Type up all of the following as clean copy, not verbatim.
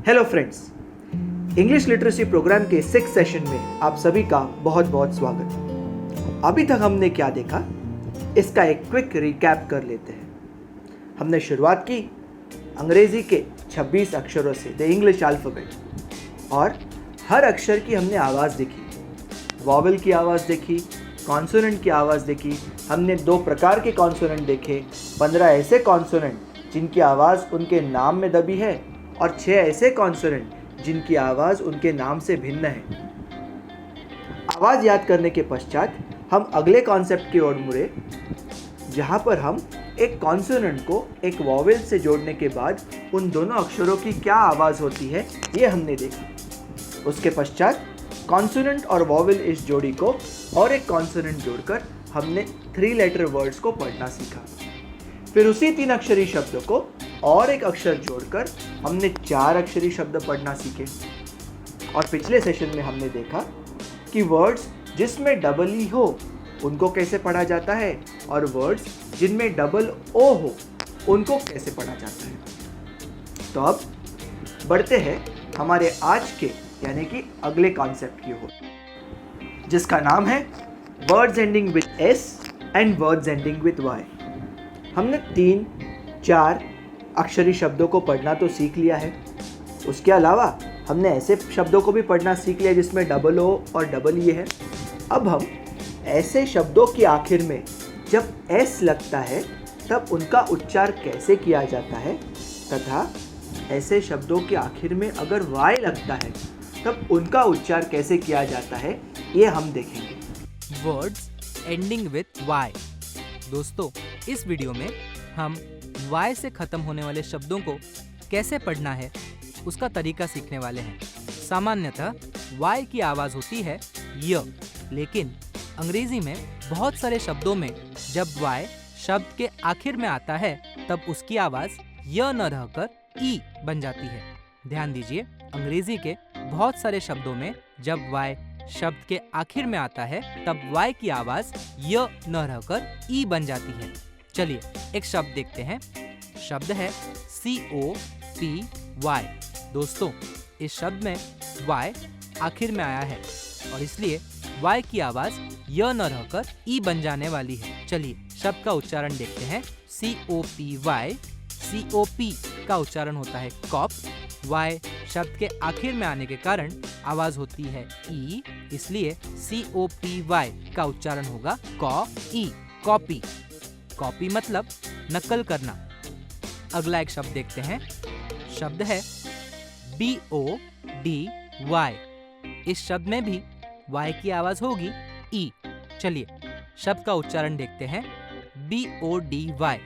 Hello friends, English literacy program के 6th session में आप सभी का बहुत बहुत स्वागत। अभी तक हमने क्या देखा, इसका एक क्विक रिकैप कर लेते हैं। हमने शुरुआत की अंग्रेजी के 26 अक्षरों से, द इंग्लिश अल्फ़ाबेट, और हर अक्षर की हमने आवाज़ देखी। वॉवेल की आवाज़ देखी, कॉन्सोनेंट की आवाज़ देखी। हमने 2 प्रकार के कॉन्सोनेंट देखे, 15 ऐसे कॉन्सोनेंट जिनकी आवाज़ उनके नाम में दबी है और 6 ऐसे कॉन्सोनेंट जिनकी आवाज़ उनके नाम से भिन्न है। आवाज़ याद करने के पश्चात हम अगले कॉन्सेप्ट की ओर मुड़े, जहाँ पर हम एक कॉन्सोनेंट को एक वॉवेल से जोड़ने के बाद उन दोनों अक्षरों की क्या आवाज़ होती है ये हमने देखा। उसके पश्चात कॉन्सोनेंट और वॉवेल इस जोड़ी को और एक कॉन्सोनेंट जोड़कर हमने 3 लेटर वर्ड्स को पढ़ना सीखा। फिर उसी 3 अक्षरी शब्द को और एक अक्षर जोड़कर हमने 4 अक्षरी शब्द पढ़ना सीखे। और पिछले सेशन में हमने देखा कि वर्ड्स जिसमें डबल ई हो उनको कैसे पढ़ा जाता है और वर्ड्स जिनमें डबल ओ हो उनको कैसे पढ़ा जाता है। तो अब बढ़ते हैं हमारे आज के यानी कि अगले कॉन्सेप्ट की ओर, जिसका नाम है words ending with S and words ending with Y. हमने 3-4 अक्षरी शब्दों को पढ़ना तो सीख लिया है। उसके अलावा हमने ऐसे शब्दों को भी पढ़ना सीख लिया जिसमें डबल ओ और डबल ई है। अब हम ऐसे शब्दों की आखिर में जब एस लगता है तब उनका उच्चार कैसे किया जाता है, तथा ऐसे शब्दों के आखिर में अगर वाई लगता है तब उनका उच्चार कैसे किया जाता है, ये हम देखेंगे। Words ending with Y. दोस्तों, इस वीडियो में हम वाई से खत्म होने वाले शब्दों को कैसे पढ़ना है उसका तरीका सीखने वाले हैं। सामान्यतः वाई की आवाज होती है य, लेकिन अंग्रेजी में बहुत सारे शब्दों में जब वाई शब्द के आखिर में आता है तब उसकी आवाज य न रहकर ई बन जाती है। ध्यान दीजिए, अंग्रेजी के बहुत सारे शब्दों में जब वाई शब्द के आखिर में आता है तब वाई की आवाज य न रहकर ई बन जाती है। चलिए एक शब्द देखते हैं। शब्द है COPY। दोस्तों, इस शब्द में वाई आखिर में आया है और इसलिए वाई की आवाज य न रहकर ई बन जाने वाली है। चलिए शब्द का उच्चारण देखते हैं। COPY। COP का उच्चारण होता है कॉप। वाई शब्द के आखिर में आने के कारण आवाज होती है ई, इसलिए COPY का उच्चारण होगा कॉ ई, कॉपी। कॉपी मतलब नकल करना। अगला एक शब्द देखते हैं। शब्द है BODY। इस शब्द में भी वाई की आवाज होगी ई। चलिए शब्द का उच्चारण देखते हैं। BODY।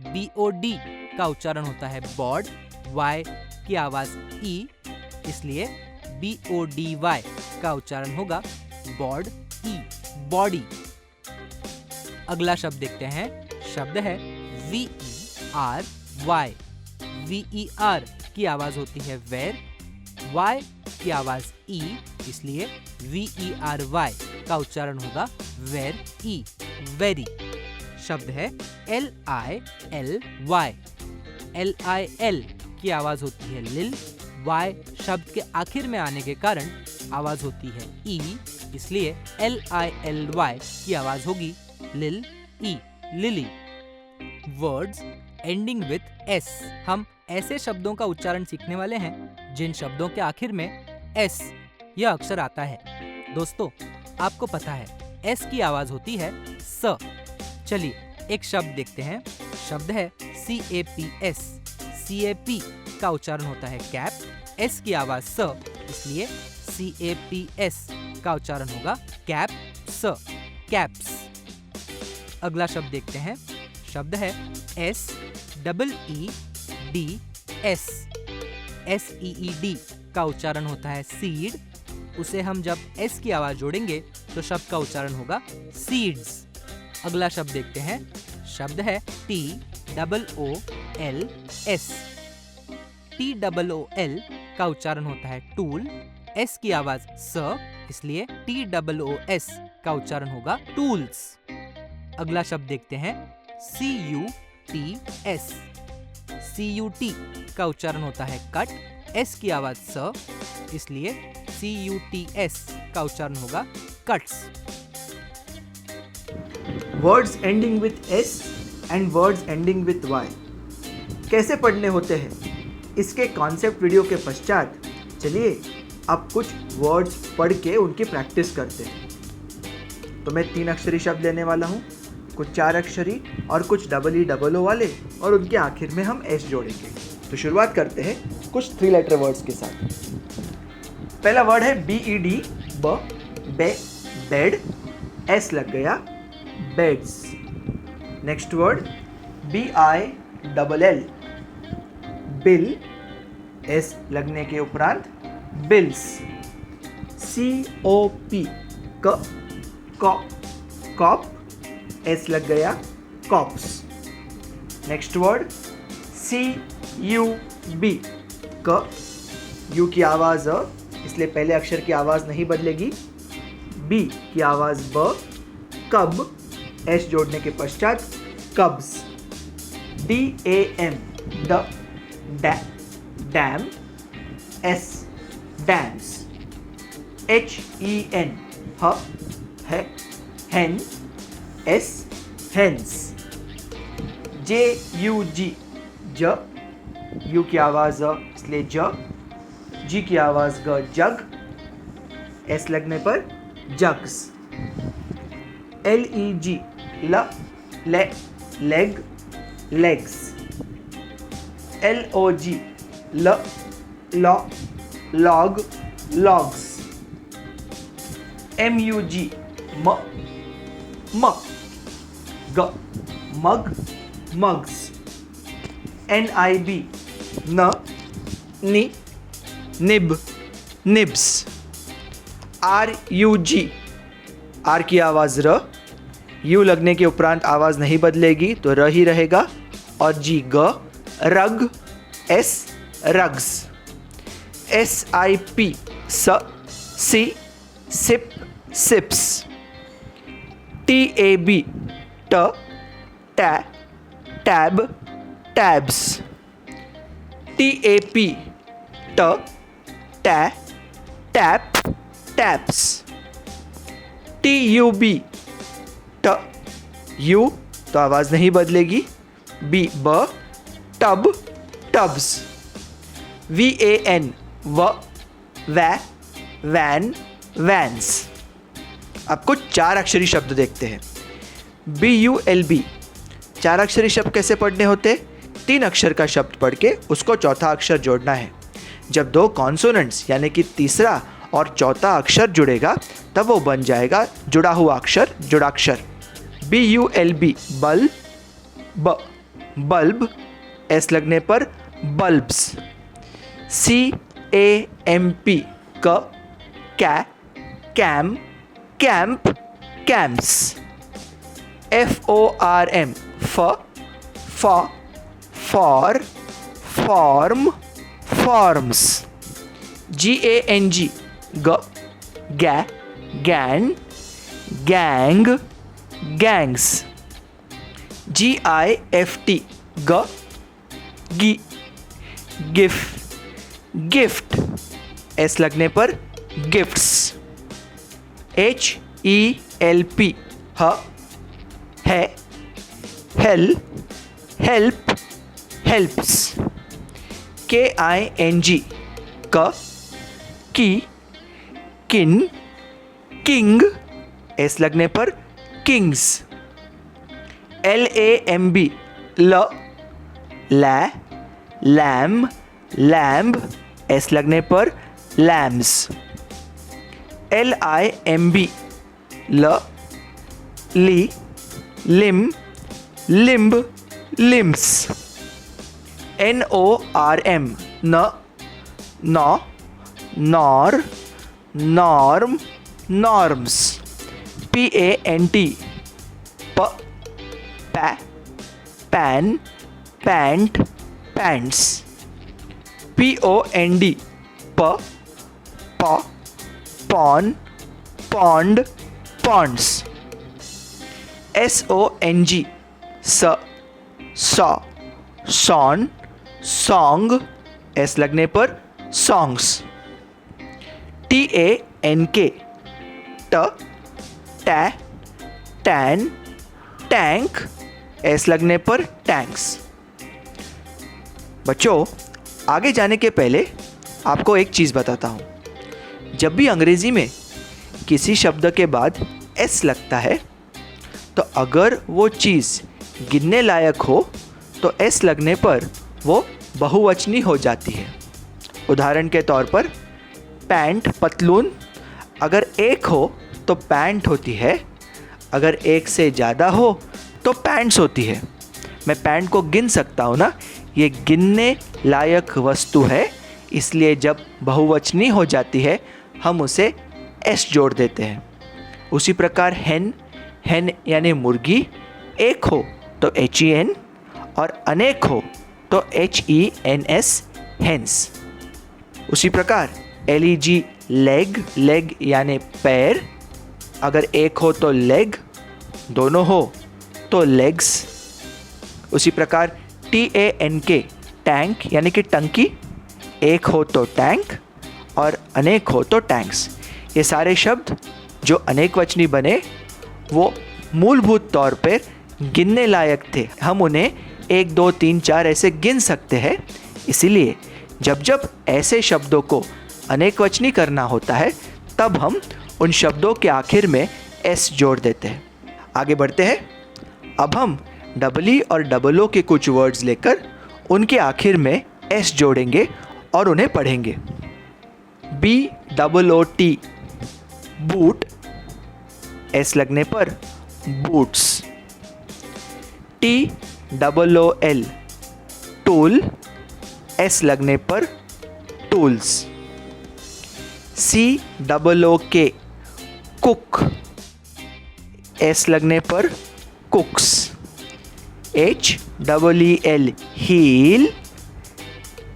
BOD का उच्चारण होता है बॉड। वाई की आवाज ई, इसलिए BODY का उच्चारण होगा बॉड ई, बॉडी। अगला शब्द देखते हैं। शब्द है VERY। VER की आवाज होती है वेर। वाई की आवाज ई, इसलिए VERY का उच्चारण होगा वेर ई, वेरी। शब्द है LILY। LIL की आवाज होती है लिल। वाई शब्द के आखिर में आने के कारण आवाज होती है ई, इसलिए LILY की आवाज होगी lil E, lily. Words ending with S. हम ऐसे शब्दों का उच्चारण सीखने वाले हैं जिन शब्दों के आखिर में एस यह अक्षर आता है। दोस्तों, आपको पता है एस की आवाज होती है स। चलिए एक शब्द देखते हैं। शब्द है CAPS। CAP का उच्चारण होता है कैप। एस की आवाज स, इसलिए CAPS का उच्चारण होगा कैप स, कैप्स। अगला शब्द देखते हैं। शब्द है SEEDS। SEED का उच्चारण होता है सीड। उसे हम जब एस की आवाज जोड़ेंगे तो शब्द का उच्चारण होगा सीड्स। अगला शब्द देखते हैं। शब्द है TOOLS। TOOL का उच्चारण होता है टूल। एस की आवाज स, इसलिए TOOS का उच्चारण होगा टूल्स। अगला शब्द देखते हैं। CUTS। CUT का उच्चारण होता है कट। एस की आवाज स, इसलिए CUTS का उच्चारण होगा cuts. Words ending with S and words ending with Y कैसे पढ़ने होते हैं, इसके कॉन्सेप्ट वीडियो के पश्चात चलिए अब कुछ वर्ड्स पढ़ के उनकी प्रैक्टिस करते हैं। तो मैं 3 अक्षरी शब्द लेने वाला हूँ, कुछ 4 अक्षरी और कुछ EEO वाले, और उनके आखिर में हम एस जोड़ेंगे। तो शुरुआत करते हैं कुछ 3 लेटर वर्ड्स के साथ। पहला वर्ड है BED, बे, बेड, एस लग गया, beds. Next word BILL, bill, S लगने के उपरांत बिल्स। COP, कॉप, एस लग गया, cops. Next word CUB, U की आवाज अ, इसलिए पहले अक्षर की आवाज नहीं बदलेगी। बी की आवाज ब, कब, एस जोड़ने के पश्चात कब्स। DAM, dam, S dams. HEN, हेन, एस हेन्स। JUG, यू की आवाज अ, इसलिए जी की आवाज ग, जग, एस लगने पर jugs. LEG, leg, legs. LOG, log, logs. MUG, mug, mugs. NIB, nib, nibs. RUG, R की आवाज र, यू लगने के उपरांत आवाज नहीं बदलेगी तो र ही रहेगा, और जी ग, रग, एस रग्स। SIP, सी, sip, sips. TAB, tab, tabs. TAP, tap, taps. TUB, U तो आवाज नहीं बदलेगी, बी, ब, tub, tubs. VAN, van, vans. अब कुछ 4 अक्षरी शब्द देखते हैं। BULB, 4 अक्षरी शब्द कैसे पढ़ने होते? 3 अक्षर का शब्द पढ़ के उसको चौथा अक्षर जोड़ना है। जब 2 कॉन्सोनेंट्स यानी कि तीसरा और चौथा अक्षर जुड़ेगा तब वो बन जाएगा जुड़ा हुआ अक्षर, जुड़ाक्षर। BULB, बल्ब, एस लगने पर बल्ब्स। CAMP, कैम, कैंप, कैम्प्स। FORM, फॉर, फॉर्म, फॉर्म्स। GANG, गैन, gang, gangs. GIFT, gift, S लगने पर gifts. HELP, help, helps. KING, king, S लगने पर किंग्स। LAMB, लैम, लैम्ब, एस लगने पर lambs. LIMB, limb, limbs. NORM, norm, norms. PANT, पैन, पैंट, पैंट्स। POND, पॉन, पॉन्ड, पॉन्ड्स। SONG, सॉन, सॉन्ग, एस लगने पर songs. TANK, ट, टा, टैन, टैंक, एस लगने पर टैंक्स। बच्चों, आगे जाने के पहले आपको एक चीज़ बताता हूँ। जब भी अंग्रेज़ी में किसी शब्द के बाद एस लगता है तो अगर वो चीज़ गिनने लायक हो तो एस लगने पर वो बहुवचनी हो जाती है। उदाहरण के तौर पर पैंट, पतलून, अगर एक हो तो पैंट होती है, अगर एक से ज़्यादा हो तो पैंट्स होती है। मैं पैंट को गिन सकता हूँ ना, ये गिनने लायक वस्तु है, इसलिए जब बहुवचनी हो जाती है हम उसे एस जोड़ देते हैं। उसी प्रकार हैन, हैन यानी मुर्गी, एक हो तो HEN और अनेक हो तो HENS, हेंस। उसी प्रकार LEG, लेग, लेग यानी पैर, अगर एक हो तो लेग, दोनों हो तो लेग्स। उसी प्रकार TANK, टैंक यानी कि टंकी, एक हो तो टैंक और अनेक हो तो टैंक्स। ये सारे शब्द जो अनेकवचनी बने वो मूलभूत तौर पर गिनने लायक थे। हम उन्हें 1, 2, 3, 4 ऐसे गिन सकते हैं। इसीलिए जब जब ऐसे शब्दों को अनेकवचनी करना होता है तब हम उन शब्दों के आखिर में एस जोड़ देते हैं। आगे बढ़ते हैं। अब हम डबल और डबल ओ के कुछ वर्ड्स लेकर उनके आखिर में एस जोड़ेंगे और उन्हें पढ़ेंगे। BOOT, बूट, एस लगने पर बूट्स। TOOL, टूल, एस लगने पर टूल्स। COOK, कुक, एस लगने पर कुक्स। HEEL, हील,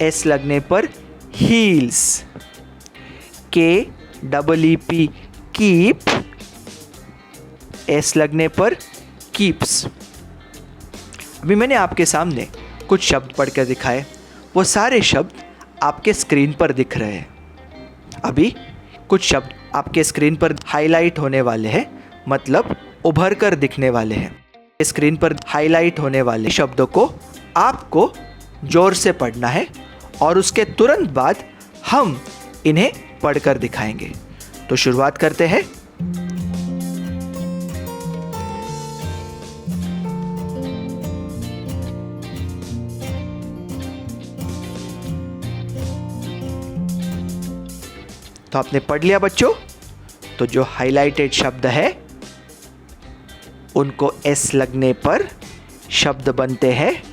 एस लगने पर हील्स। KEEP, कीप, एस लगने पर कीप्स। अभी मैंने आपके सामने कुछ शब्द पढ़कर दिखाए, वो सारे शब्द आपके स्क्रीन पर दिख रहे हैं। अभी कुछ शब्द आपके स्क्रीन पर हाईलाइट होने वाले हैं, मतलब उभर कर दिखने वाले हैं। स्क्रीन पर हाईलाइट होने वाले शब्दों को आपको जोर से पढ़ना है और उसके तुरंत बाद हम इन्हें पढ़कर दिखाएंगे। तो शुरुआत करते हैं। तो आपने पढ़ लिया बच्चों। तो जो हाइलाइटेड शब्द है उनको एस लगने पर शब्द बनते हैं,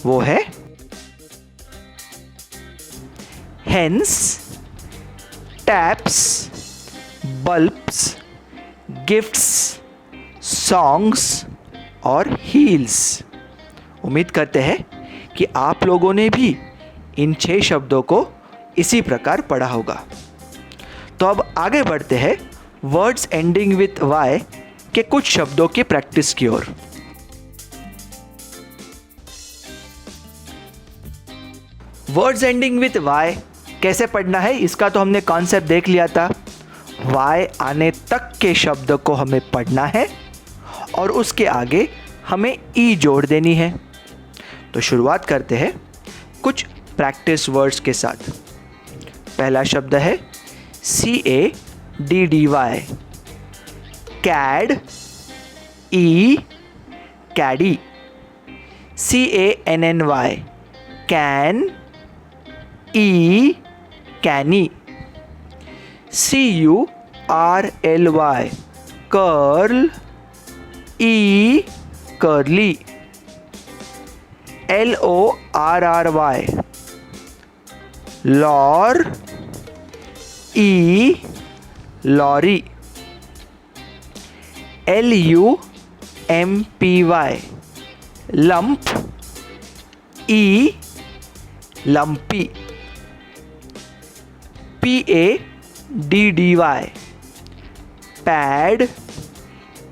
वो है hence, taps, bulbs, gifts, songs और हील्स। उम्मीद करते हैं कि आप लोगों ने भी इन 6 शब्दों को इसी प्रकार पढ़ा होगा। तो अब आगे बढ़ते हैं वर्ड्स एंडिंग विथ वाई के कुछ शब्दों की प्रैक्टिस की ओर। वर्ड्स एंडिंग विथ वाई कैसे पढ़ना है इसका तो हमने कॉन्सेप्ट देख लिया था। वाई आने तक के शब्द को हमें पढ़ना है और उसके आगे हमें ई जोड़ देनी है। तो शुरुआत करते हैं कुछ प्रैक्टिस वर्ड्स के साथ। पहला शब्द है CADDY, कैड, ई, कैडी। CANNY, कैन, ई, कैनी। CURLY, कर्ल, ई, कर्ली। LORRY, लॉर, ई, लॉरी। LUMPY, लंप, ई, लंपी। PADDY, पैड,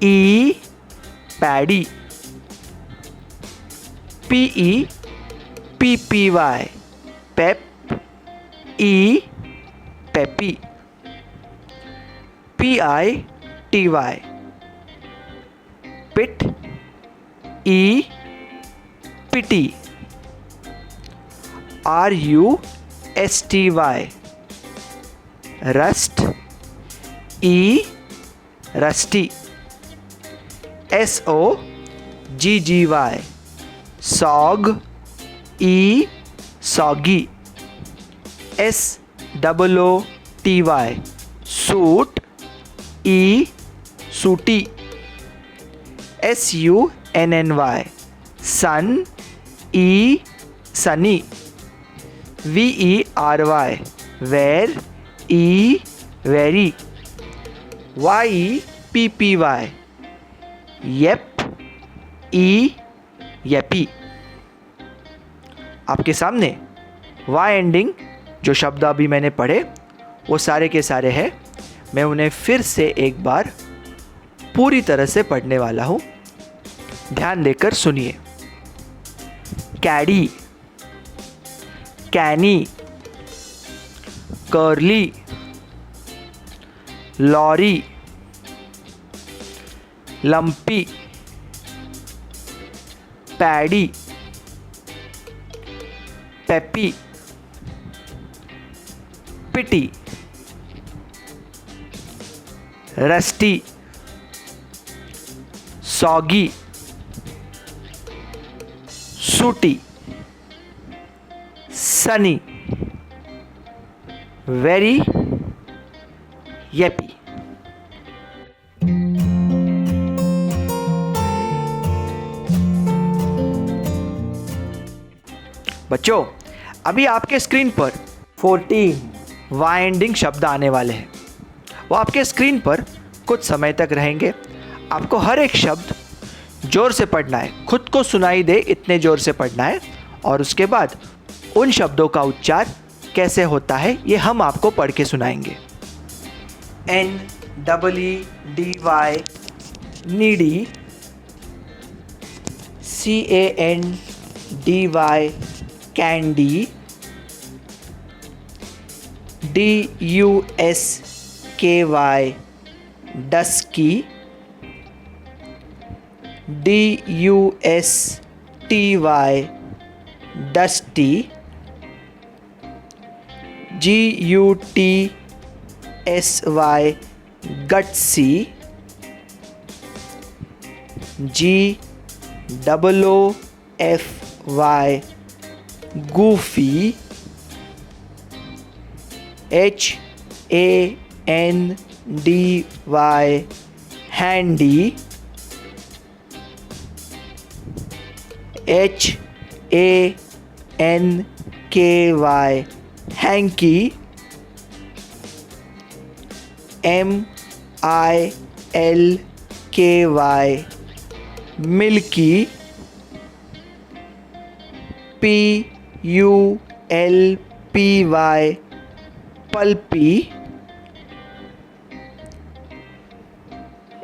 ई, पैडी। PEPPY, पेप, E peppy, P-I-T-Y, pit, E pity, R-U-S-T-Y, rust, E rusty, S-O-G-G-Y, sog, E soggy, S-O-O-T-Y, suit, E sooty, S-U-N-N-Y, sun, E sunny, V-E-R-Y, where, E very, Y-E-P-P-Y, yep, E yeppy। आपके सामने Y ending जो शब्द अभी मैंने पढ़े वो सारे के सारे हैं। मैं उन्हें फिर से एक बार पूरी तरह से पढ़ने वाला हूँ, ध्यान देकर सुनिए। Caddy, canny, curly, lorry, lumpy, paddy, peppy, pity, rusty, soggy, sooty, sunny, very, Yippee. बच्चों, अभी आपके स्क्रीन पर 14 वाई एंडिंग शब्द आने वाले हैं। वो आपके स्क्रीन पर कुछ समय तक रहेंगे। आपको हर एक शब्द जोर से पढ़ना है, खुद को सुनाई दे इतने जोर से पढ़ना है, और उसके बाद उन शब्दों का उच्चार कैसे होता है ये हम आपको पढ़ के सुनाएंगे। N-E-E-D-Y, needy, C-A-N-D-Y, candy, D-U-S-K-Y, dusky, D-U-S-T-Y, dusty, G-U-T-S-Y, gutsy, G-O-O-F-Y, Goofy, H-A-N-D-Y, handy, H-A-N-K-Y, hanky, M-I-L-K-Y, milky, P-U-L-P-Y, pulpy,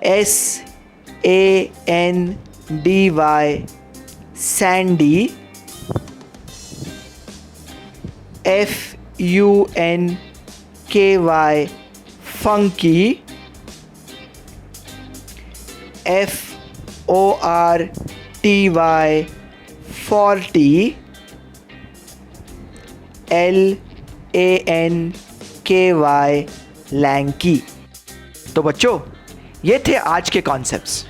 S-A-N-D-Y, Sandy, F-U-N-K-Y, funky, F-O-R-T-Y, forty, L-A-N-K-Y, lanky. तो बच्चों, ये थे आज के कॉन्सेप्ट्स।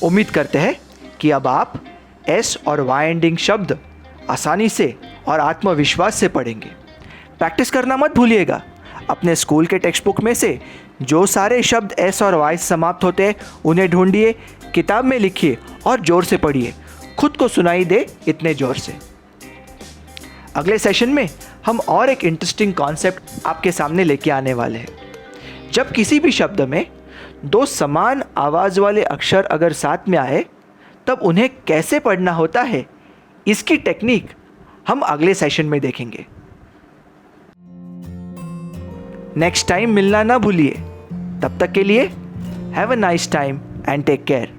उम्मीद करते हैं कि अब आप एस और वाई एंडिंग शब्द आसानी से और आत्मविश्वास से पढ़ेंगे। प्रैक्टिस करना मत भूलिएगा। अपने स्कूल के टेक्स्ट बुक में से जो सारे शब्द एस और वाई समाप्त होते हैं उन्हें ढूंढिए, किताब में लिखिए और ज़ोर से पढ़िए, खुद को सुनाई दे इतने ज़ोर से। अगले सेशन में हम और एक इंटरेस्टिंग कॉन्सेप्ट आपके सामने लेके आने वाले हैं। जब किसी भी शब्द में दो समान आवाज़ वाले अक्षर अगर साथ में आए तब उन्हें कैसे पढ़ना होता है, इसकी टेक्निक हम अगले सेशन में देखेंगे। नेक्स्ट टाइम मिलना ना भूलिए। तब तक के लिए have a nice time and take care.